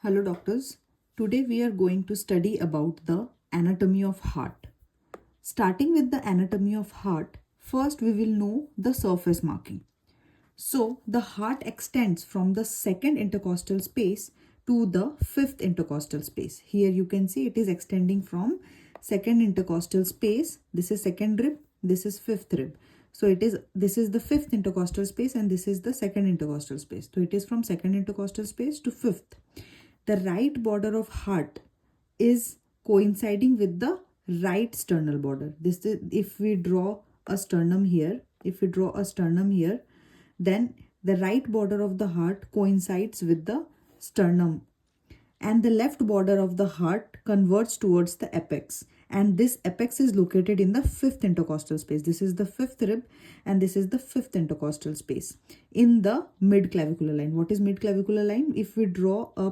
Hello doctors. Today we are going to study about the anatomy of heart. Starting with the anatomy of heart, first we will know the surface marking. So the heart extends from the second intercostal space to the fifth intercostal space. Here you can see it is extending from second intercostal space. This is second rib, this is fifth rib. So this is the fifth intercostal space and this is the second intercostal space. So it is from second intercostal space to fifth. The right border of heart is coinciding with the right sternal border. This is if we draw a sternum here, then the right border of the heart coincides with the sternum and the left border of the heart converges towards the apex, and this apex is located in the fifth intercostal space. This is the fifth rib and this is the fifth intercostal space in the mid clavicular line. What is mid clavicular line? If we draw a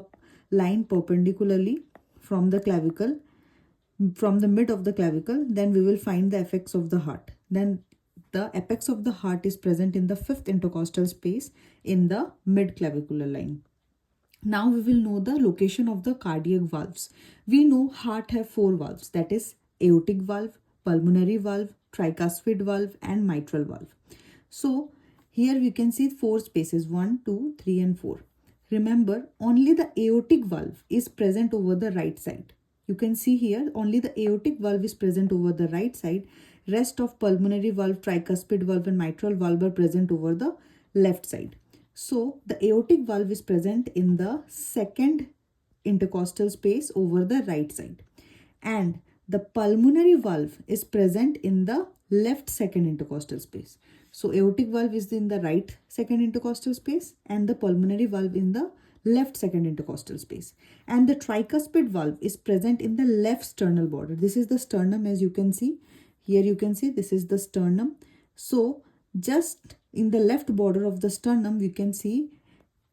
line perpendicularly from the clavicle, from the mid of the clavicle, then we will find the apex of the heart. Then the apex of the heart is present in the fifth intercostal space in the mid clavicular line. Now we will know the location of the cardiac valves. We know heart have four valves, that is aortic valve, pulmonary valve, tricuspid valve and mitral valve. So here we can see four spaces, 1, 2, 3 and 4. Remember, only the aortic valve is present over the right side. You can see here only the aortic valve is present over the right side. Rest of pulmonary valve, tricuspid valve and mitral valve are present over the left side. So the aortic valve is present in the second intercostal space over the right side, and the pulmonary valve is present in the left second intercostal space. So aortic valve is in the right second intercostal space and the pulmonary valve in the left second intercostal space, and the tricuspid valve is present in the left sternal border. This is the sternum, as you can see here. You can see this is the sternum. So just in the left border of the sternum we can see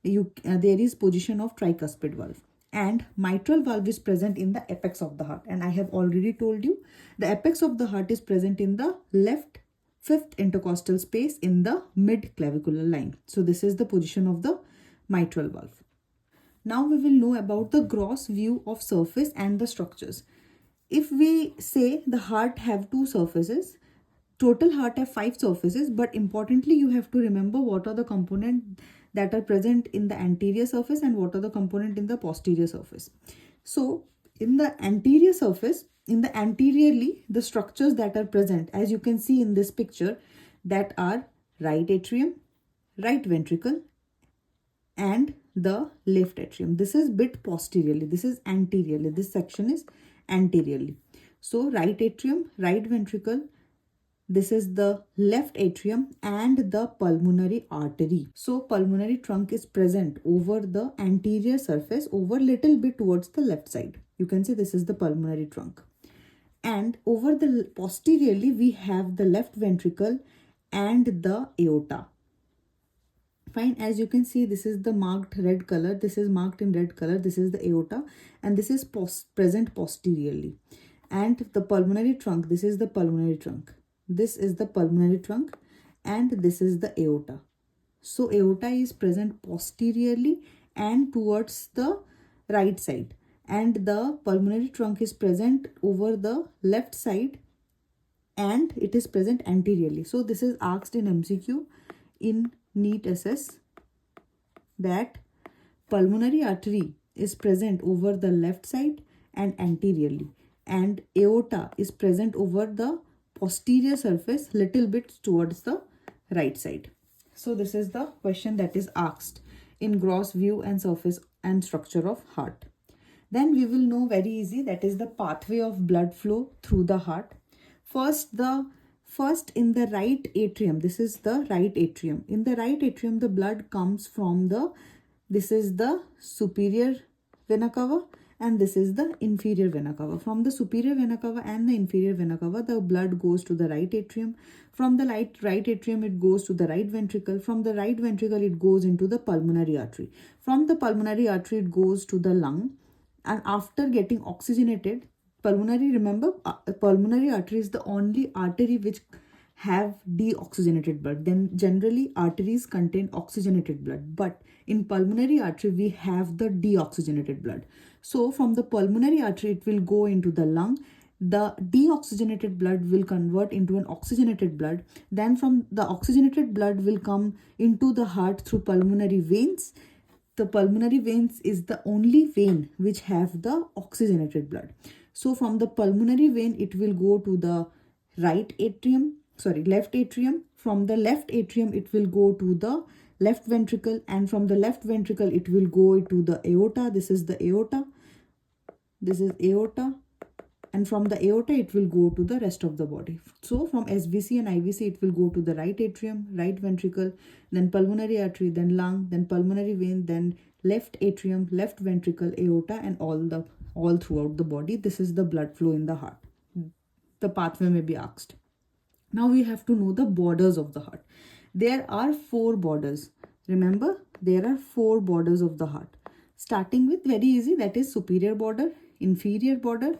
there is position of tricuspid valve, and mitral valve is present in the apex of the heart, and I have already told you the apex of the heart is present in the left fifth intercostal space in the mid clavicular line. So this is the position of the mitral valve. Now we will know about the gross view of surface and the structures. If we say the heart have two surfaces, total heart have 5 surfaces, but importantly you have to remember what are the components that are present in the anterior surface and what are the components in the posterior surface. So in the anterior surface, in the anteriorly, the structures that are present, as you can see in this picture, that are right atrium, right ventricle and the left atrium. This is bit posteriorly, this is anteriorly, this section is anteriorly. So right atrium, right ventricle, this is the left atrium and the pulmonary artery. So pulmonary trunk is present over the anterior surface over little bit towards the left side. You can see this is the pulmonary trunk. And over the posteriorly we have the left ventricle and the aorta. Fine, as you can see this is the marked red color, this is marked in red color, this is the aorta and this is present posteriorly. And the pulmonary trunk, this is the pulmonary trunk. This is the pulmonary trunk and this is the aorta. So aorta is present posteriorly and towards the right side, and the pulmonary trunk is present over the left side and it is present anteriorly. So this is asked in MCQ in NEET SS that pulmonary artery is present over the left side and anteriorly, and aorta is present over the posterior surface little bit towards the right side. So this is the question that is asked in gross view and surface and structure of heart. Then we will know very easy, that is the pathway of blood flow through the heart. First in the right atrium, this is the right atrium. In the right atrium the blood comes from this is the superior vena cava and this is the inferior vena cava. From the superior vena cava and the inferior vena cava, the blood goes to the right atrium. From the right atrium, it goes to the right ventricle. From the right ventricle, it goes into the pulmonary artery. From the pulmonary artery, it goes to the lung. And after getting oxygenated, pulmonary artery is the only artery which have deoxygenated blood. Then generally arteries contain oxygenated blood, but in pulmonary artery we have the deoxygenated blood. So from the pulmonary artery it will go into the lung. The deoxygenated blood will convert into an oxygenated blood. Then from the oxygenated blood will come into the heart through pulmonary veins. The pulmonary veins is the only vein which have the oxygenated blood. So from the pulmonary vein it will go to the left atrium. From the left atrium it will go to the left ventricle, and from the left ventricle it will go to the aorta. This is the aorta. This is aorta. And from the aorta it will go to the rest of the body. So from SVC and IVC it will go to the right atrium, right ventricle, then pulmonary artery, then lung, then pulmonary vein, then left atrium, left ventricle, aorta, and all throughout the body. This is the blood flow in the heart. The pathway may be asked. Now we have to know the borders of the heart. There are 4 borders. Remember, there are 4 borders of the heart. Starting with very easy, that is superior border, inferior border,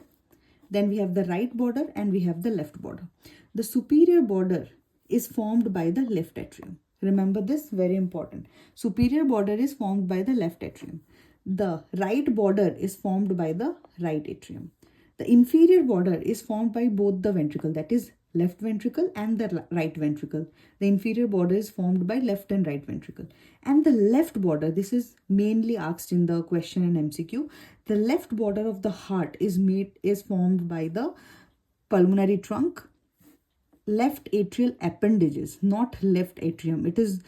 then we have the right border, and we have the left border. The superior border is formed by the left atrium. Remember this, very important. Superior border is formed by the left atrium. The right border is formed by the right atrium. The inferior border is formed by both the ventricle, that is left ventricle and the right ventricle. The inferior border is formed by left and right ventricle. And the left border, this is mainly asked in the question and MCQ. The left border of the heart is formed by the pulmonary trunk, left atrial appendages, not left atrium. It is,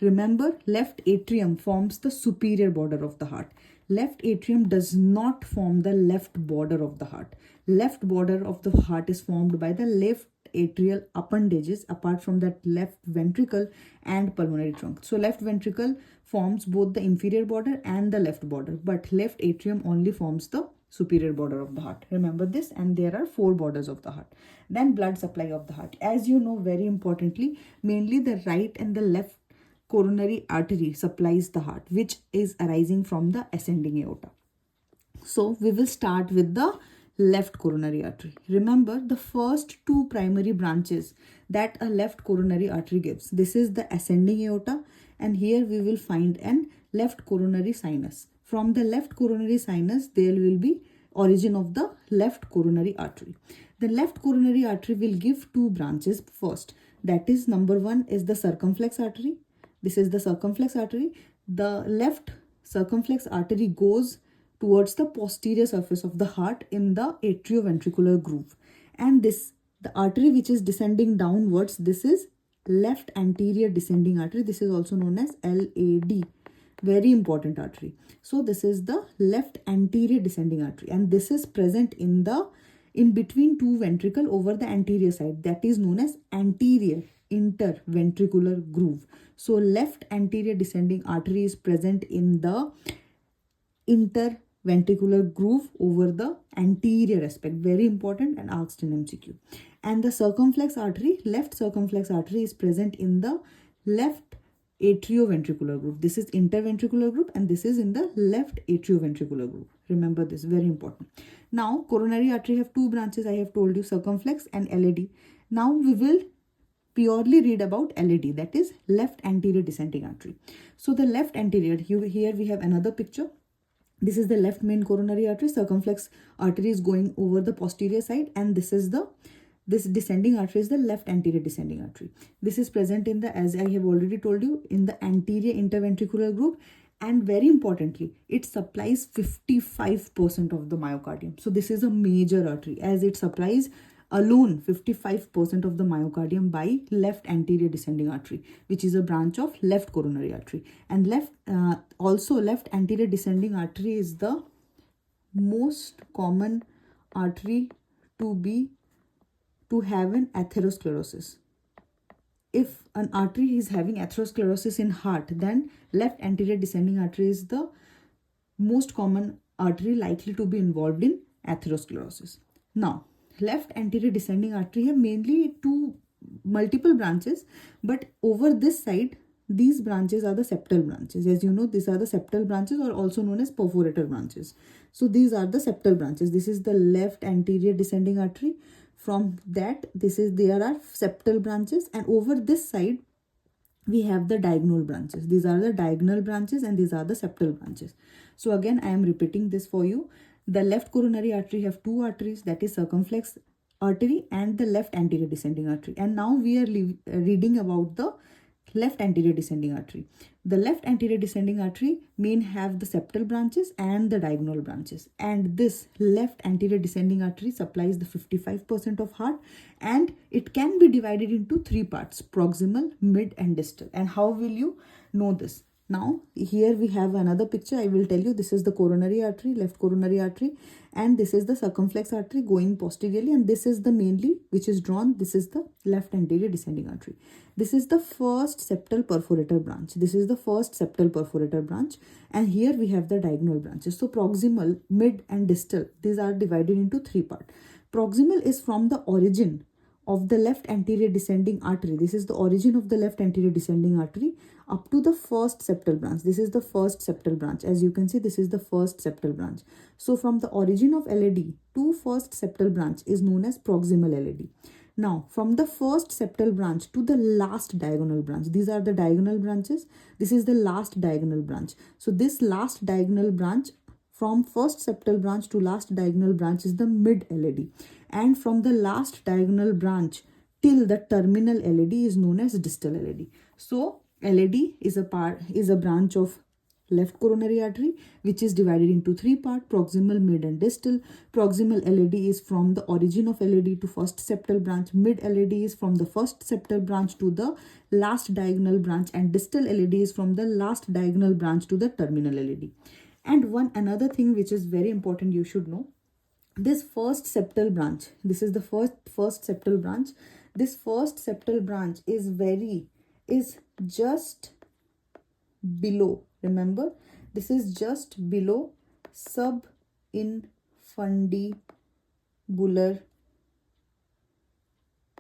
remember, left atrium forms the superior border of the heart. Left atrium does not form the left border of the heart. Left border of the heart is formed by the left atrial appendages, apart from that left ventricle and pulmonary trunk. So left ventricle forms both the inferior border and the left border, but left atrium only forms the superior border of the heart. Remember this, and there are 4 borders of the heart. Then blood supply of the heart. As you know, very importantly, mainly the right and the left coronary artery supplies the heart, which is arising from the ascending aorta. So we will start with the left coronary artery. Remember the first 2 primary branches that a left coronary artery gives. This is the ascending aorta, and here we will find an left coronary sinus. From the left coronary sinus there will be origin of the left coronary artery. The left coronary artery will give 2 branches first. That is, number 1 is the circumflex artery. This is the circumflex artery. The left circumflex artery goes towards the posterior surface of the heart in the atrioventricular groove. And this, the artery which is descending downwards, this is left anterior descending artery. This is also known as LAD. Very important artery. So this is the left anterior descending artery, and this is present in between 2 ventricle over the anterior side. That is known as anterior interventricular groove. So left anterior descending artery is present in the interventricular groove over the anterior aspect. Very important and asked in MCQ. And the circumflex artery, left circumflex artery, is present in the left atrioventricular groove. This is interventricular groove, and this is in the left atrioventricular groove. Remember this, very important. Now coronary artery have 2 branches. I have told you, circumflex and LAD. Now we will purely read about LAD, that is left anterior descending artery. So the left anterior, here we have another picture. This is the left main coronary artery. Circumflex artery is going over the posterior side, and this descending artery is the left anterior descending artery. This is present in the, as I have already told you, in the anterior interventricular groove, and very importantly, it supplies 55% of the myocardium. So this is a major artery, as it supplies alone 55% of the myocardium by left anterior descending artery, which is a branch of left coronary artery. And also left anterior descending artery is the most common artery to have an atherosclerosis. If an artery is having atherosclerosis in heart, then left anterior descending artery is the most common artery likely to be involved in atherosclerosis. Now, left anterior descending artery have mainly multiple branches, but over this side, these branches are the septal branches. As you know, these are the septal branches, or also known as perforator branches. So these are the septal branches. This is the left anterior descending artery. from that, there are septal branches, and over this side we have the diagonal branches. These are the diagonal branches and these are the septal branches. So again, I am repeating this for you. The left coronary artery have two arteries, that is circumflex artery and the left anterior descending artery. And now we are reading about the left anterior descending artery. The left anterior descending artery main have the septal branches and the diagonal branches, and this left anterior descending artery supplies the 55% of heart, and it can be divided into three parts: proximal, mid and distal. And how will you know this? Now here we have another picture. I will tell you, this is the coronary artery, left coronary artery, and this is the circumflex artery going posteriorly, and this is the mainly which is drawn, this is the left anterior descending artery. This is the first septal perforator branch. This is the first septal perforator branch, and here we have the diagonal branches. So proximal, mid and distal, these are divided into three parts. Proximal is from the origin of the left anterior descending artery. This is the origin of the left anterior descending artery up to the first septal branch. This is the first septal branch. As you can see, this is the first septal branch. So from the origin of LAD to first septal branch is known as proximal LAD. Now from the first septal branch to the last diagonal branch, these are the diagonal branches. This is the last diagonal branch. So this last diagonal branch, from first septal branch to last diagonal branch, is the mid LAD, and from the last diagonal branch till the terminal LAD is known as distal LAD. So LAD is a branch of left coronary artery which is divided into three parts: proximal, mid and distal. Proximal LAD is from the origin of LAD to first septal branch. Mid LAD is from the first septal branch to the last diagonal branch, and distal LAD is from the last diagonal branch to the terminal LAD. And another thing which is very important you should know, this first septal branch, this is the first septal branch. This first septal branch is just below, remember, this is just below subinfundibular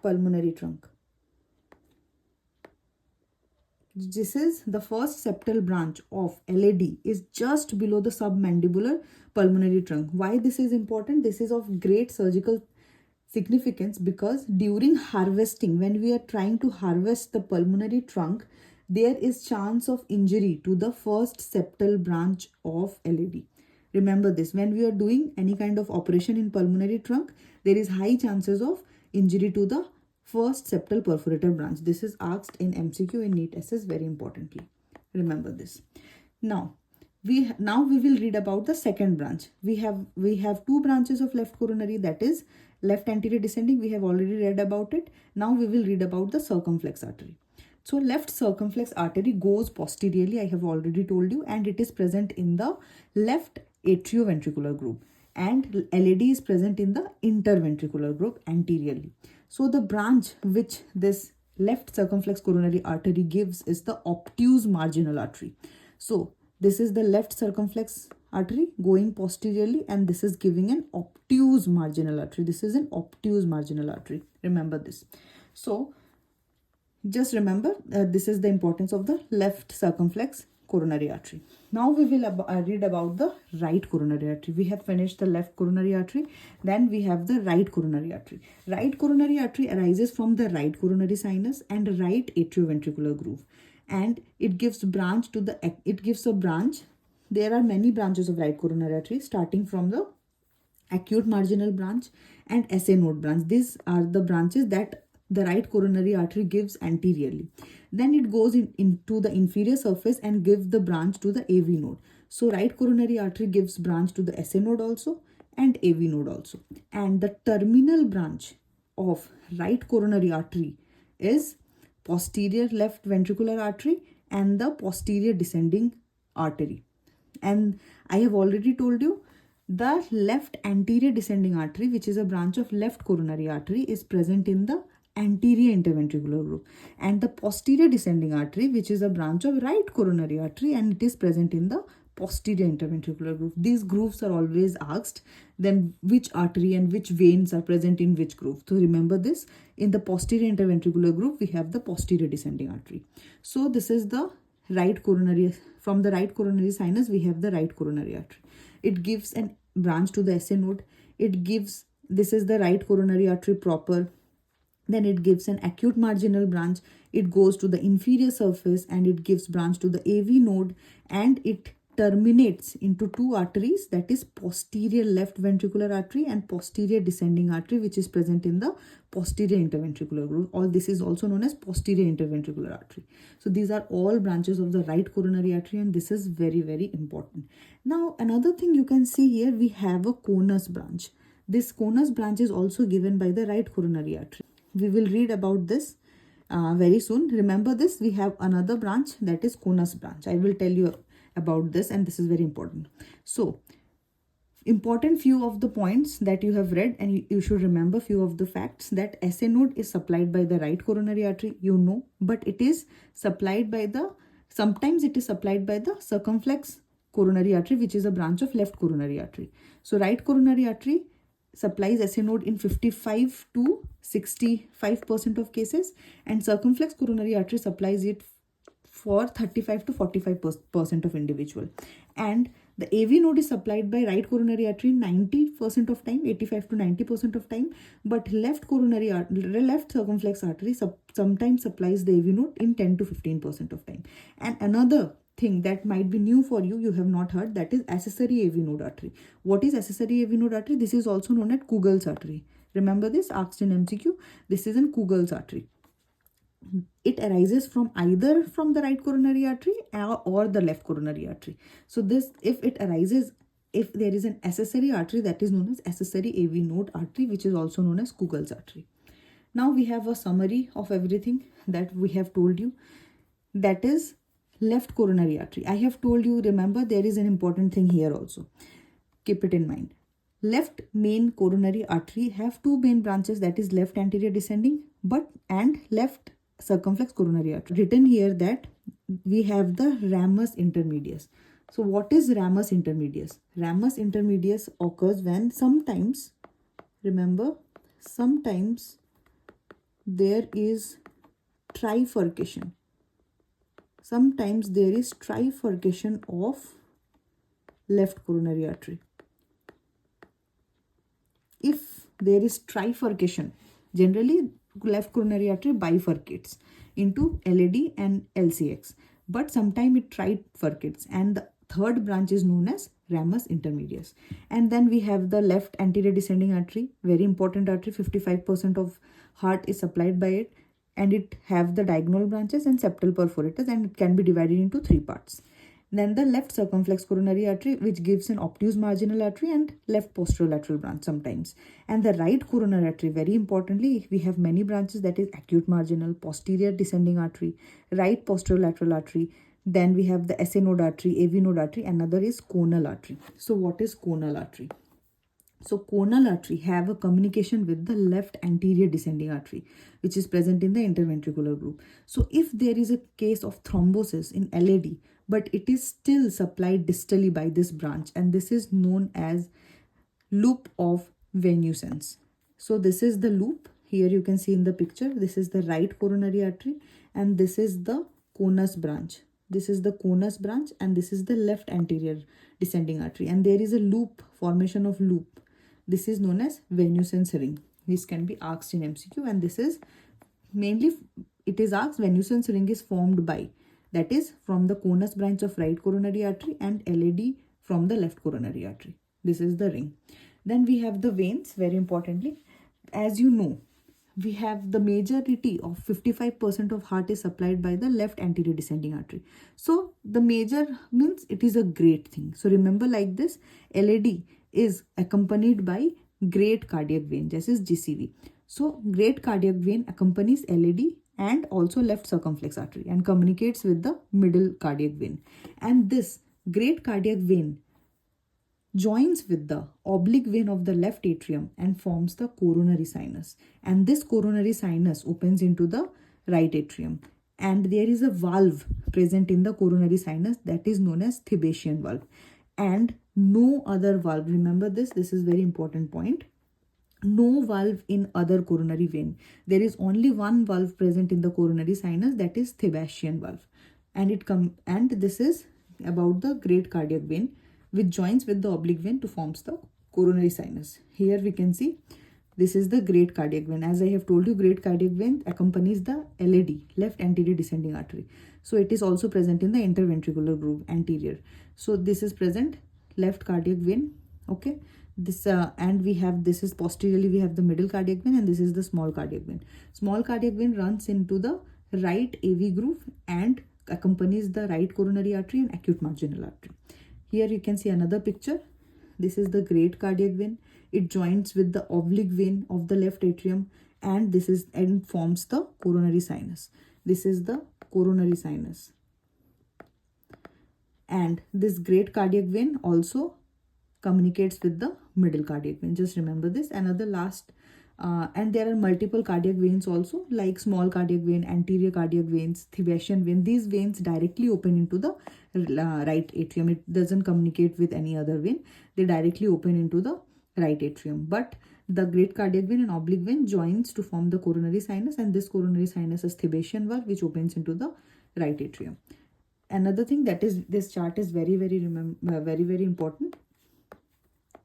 pulmonary trunk. This is the first septal branch of LAD, is just below the submandibular pulmonary trunk. Why this is important? This is of great surgical significance because during harvesting, when we are trying to harvest the pulmonary trunk, there is chance of injury to the first septal branch of LAD. Remember this, when we are doing any kind of operation in pulmonary trunk, there is high chances of injury to the first septal perforator branch. This is asked in MCQ in NEET SS very importantly. Remember this. Now we will read about the second branch. We have two branches of left coronary, that is left anterior descending. We have already read about it. Now we will read about the circumflex artery. So left circumflex artery goes posteriorly, I have already told you, and it is present in the left atrioventricular group, and LAD is present in the interventricular group anteriorly. So the branch which this left circumflex coronary artery gives is the obtuse marginal artery. So this is the left circumflex artery going posteriorly, and this is giving an obtuse marginal artery. This is an obtuse marginal artery. Remember this. So just remember, this is the importance of the left circumflex coronary artery. Now we will read about the right coronary artery. We have finished the left coronary artery. Then we have the right coronary artery. Right coronary artery arises from the right coronary sinus and right atrioventricular groove, and it gives a branch. There are many branches of right coronary artery, starting from the acute marginal branch and SA node branch. These are the branches that the right coronary artery gives anteriorly. Then it goes into the inferior surface and gives the branch to the AV node. So right coronary artery gives branch to the SA node also and AV node also. And the terminal branch of right coronary artery is posterior left ventricular artery and the posterior descending artery. And I have already told you, the left anterior descending artery, which is a branch of left coronary artery, is present in the anterior interventricular group, and the posterior descending artery, which is a branch of right coronary artery, and it is present in the posterior interventricular groove. These grooves are always asked, then which artery and which veins are present in which groove. So remember this, in the posterior interventricular groove we have the posterior descending artery. So this is the right coronary. From the right coronary sinus we have the right coronary artery. It gives a branch to the SA node. It gives This is the right coronary artery proper. Then it gives an acute marginal branch. It goes to the inferior surface and it gives branch to the AV node, and it terminates into two arteries, that is posterior left ventricular artery and posterior descending artery, which is present in the posterior interventricular groove. All this is also known as posterior interventricular artery. So these are all branches of the right coronary artery, and this is very, very important. Now another thing you can see here, we have a conus branch. This conus branch is also given by the right coronary artery. We will read about this very soon. Remember this, we have another branch, that is conus branch. I will tell you about this, and this is very important. So important few of the points that you have read, and you should remember few of the facts, that SA node is supplied by the right coronary artery, you know, but it is supplied by the, sometimes it is supplied by the circumflex coronary artery, which is a branch of left coronary artery. So right coronary artery supplies SA node in 55 to 65% of cases, and circumflex coronary artery supplies it for 35 to 45% of individual. And the AV node is supplied by right coronary artery 90% of time, 85 to 90% of time, but left circumflex artery sometimes supplies the AV node in 10 to 15% of time. And another thing that might be new for you, you have not heard, that is accessory AV node artery. What is accessory AV node artery? This is also known as Kugel's artery. Remember this, asked in MCQ. This is in Kugel's artery. It arises from either from the right coronary artery or the left coronary artery. So this, if it arises, if there is an accessory artery, that is known as accessory AV node artery, which is also known as Kugel's artery. Now we have a summary of everything that we have told you. That is left coronary artery. I have told you, remember, there is an important thing here also. Keep it in mind. Left main coronary artery have two main branches, that is left anterior descending and left circumflex coronary artery. Written here that we have the ramus intermedius. So what is ramus intermedius? Ramus intermedius occurs when sometimes, remember, sometimes there is trifurcation. Sometimes there is trifurcation of left coronary artery. If there is trifurcation, generally left coronary artery bifurcates into LAD and LCX, but sometimes it trifurcates, and the third branch is known as ramus intermedius. And then we have the left anterior descending artery, very important artery, 55% of heart is supplied by it, and it have the diagonal branches and septal perforators, and it can be divided into three parts. Then the left circumflex coronary artery, which gives an obtuse marginal artery and left posterolateral branch sometimes. And the right coronary artery, very importantly, we have many branches, that is acute marginal, posterior descending artery, right posterolateral artery. Then we have the SA node artery, AV node artery, another is conal artery. So what is conal artery? So conal artery have a communication with the left anterior descending artery, which is present in the interventricular groove. So if there is a case of thrombosis in LAD, but it is still supplied distally by this branch, and this is known as loop of venusence. So this is the loop. Here you can see in the picture, this is the right coronary artery, and this is the conus branch. This is the conus branch, and this is the left anterior descending artery, and there is a loop, formation of loop. This is known as venusence ring. This can be asked in MCQ, and this is mainly, it is asked, venusence ring is formed by, that is from the conus branch of right coronary artery and LAD from the left coronary artery. This is the ring. Then we have the veins, very importantly. As you know, we have the majority of 55% of heart is supplied by the left anterior descending artery. So the major means it is a great thing. So remember like this, LAD is accompanied by great cardiac vein, this is GCV. So great cardiac vein accompanies LAD and also left circumflex artery and communicates with the middle cardiac vein. And this great cardiac vein joins with the oblique vein of the left atrium and forms the coronary sinus. And this coronary sinus opens into the right atrium. And there is a valve present in the coronary sinus that is known as Thebesian valve. And no other valve, remember this is very important point. No valve in other coronary vein. There is only one valve present in the coronary sinus, that is Thebesian valve. And this is about the great cardiac vein, which joins with the oblique vein to forms the coronary sinus. Here we can see this is the great cardiac vein. As I have told you, great cardiac vein accompanies the LAD, left anterior descending artery. So it is also present in the interventricular groove anterior. So this is present left cardiac vein. Okay, this and we have, this is posteriorly we have the middle cardiac vein, and this is the small cardiac vein. Small cardiac vein runs into the right AV groove and accompanies the right coronary artery and acute marginal artery. Here you can see another picture. This is the great cardiac vein. It joins with the oblique vein of the left atrium, and this is and forms the coronary sinus. This is the coronary sinus. And this great cardiac vein also communicates with the middle cardiac vein. Just remember this. Another last and there are multiple cardiac veins also, like small cardiac vein, anterior cardiac veins, Thibetian vein. These veins directly open into the right atrium. It doesn't communicate with any other vein. They directly open into the right atrium. But the great cardiac vein and oblique vein joins to form the coronary sinus, and this coronary sinus is Thibetian valve, which opens into the right atrium. Another thing that is, this chart is very very important.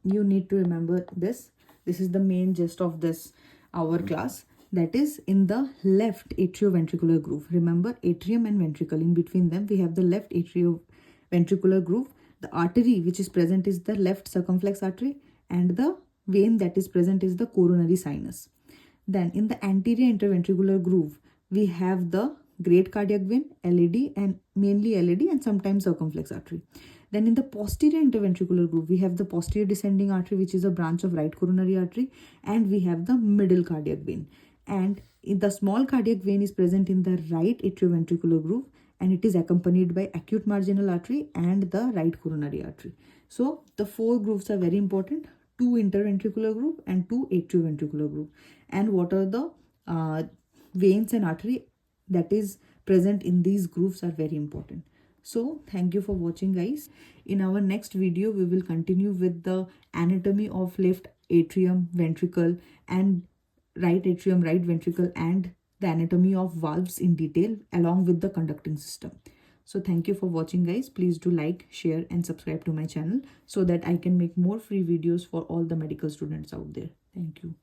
You need to remember this. This is the main gist of this our class. That is, in the left atrioventricular groove. Remember, atrium and ventricle, in between them we have the left atrioventricular groove. The artery which is present is the left circumflex artery, and the vein that is present is the coronary sinus. Then in the anterior interventricular groove we have the great cardiac vein, LAD, and mainly LAD and sometimes circumflex artery. Then in the posterior interventricular groove, we have the posterior descending artery, which is a branch of right coronary artery, and we have the middle cardiac vein. And in the small cardiac vein is present in the right atrioventricular groove, and it is accompanied by acute marginal artery and the right coronary artery. So the four grooves are very important: 2 interventricular groove and 2 atrioventricular groove. And what are the veins and artery that is present in these grooves are very important. So thank you for watching, guys. In our next video we will continue with the anatomy of left atrium, ventricle, and right atrium, right ventricle, and the anatomy of valves in detail along with the conducting system. So thank you for watching, guys. Please do like, share and subscribe to my channel so that I can make more free videos for all the medical students out there. Thank you.